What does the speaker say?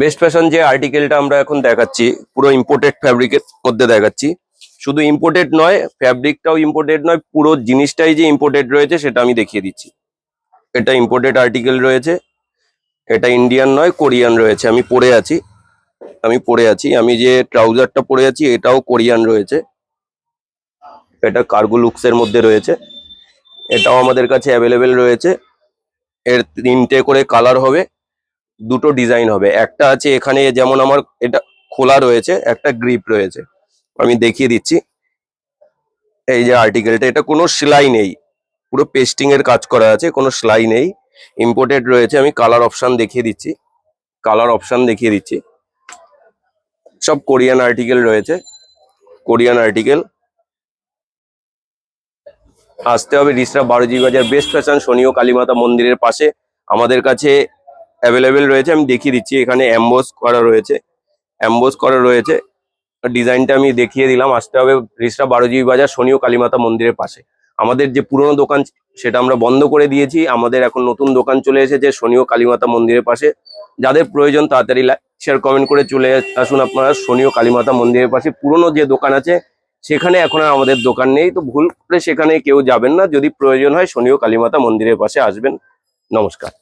Best fashion যে আর্টিকেলটা আমরা এখন দেখাচ্ছি পুরো ইম্পোর্টেড ফ্যাব্রিকের মধ্যে দেখাচ্ছি। শুধু ইম্পোর্টেড নয়, ফ্যাব্রিকটাও ইম্পোর্টেড নয়, পুরো জিনিসটাই যে ইম্পোর্টেড রয়েছে সেটা আমি দেখিয়ে দিচ্ছি। এটা ইম্পোর্টেড আর্টিকেল রয়েছে, এটা ইন্ডিয়ান নয় কোরিয়ান রয়েছে। আমি যে ট্রাউজারটা পরে আছি এটাও কোরিয়ান রয়েছে। এটা কার্গো লুকসের মধ্যে রয়েছে, এটাও আমাদের কাছে অ্যাভেলেবেল রয়েছে। এর 3টে করে কালার হবে, 2টো ডিজাইন হবে। একটা আছে এখানে যেমন আমার এটা খোলা রয়েছে, একটা গ্রিপ রয়েছে। আমি দেখিয়ে দিচ্ছি। এই যে আর্টিকেলটা, এটা কোনো সেলাই নেই, পুরো পেস্টিং এর কাজ করা আছে, কোনো সেলাই নেই, ইম্পোর্টেড রয়েছে। আমি কালার অপশন দেখিয়ে দিচ্ছি। সব কোরিয়ান আর্টিকেল রয়েছে, কোরিয়ান আর্টিকেল। আসতে হবে রিসরা 12G বাজার, বেস্ট ফ্যাশন, শনি ও কালীমাতা মন্দিরের পাশে আমাদের কাছে অ্যাভেলেবেল রয়েছে। আমি দেখিয়ে দিচ্ছি, এখানে অ্যাম্বোস করা রয়েছে। ডিজাইনটা আমি দেখিয়ে দিলাম। আসতে হবে রিসরা 12G বাজার, শনি ও কালীমাতা মন্দিরের পাশে। আমাদের যে পুরনো দোকান সেটা আমরা বন্ধ করে দিয়েছি, আমাদের এখন নতুন দোকান চলে এসেছে শনি ও কালীমাতা মন্দিরের পাশে। যাদের প্রয়োজন তাড়াতাড়ি লাইক শেয়ার কমেন্ট করে চলে আসুন আপনারা শনি ও কালীমাতা মন্দিরের পাশে। পুরনো যে দোকান আছে সেখানে এখন আর আমাদের দোকান নেই, তো ভুল করে সেখানে কেউ যাবেন না। যদি প্রয়োজন হয় শনি ও কালীমাতা মন্দিরের পাশে আসবেন। নমস্কার।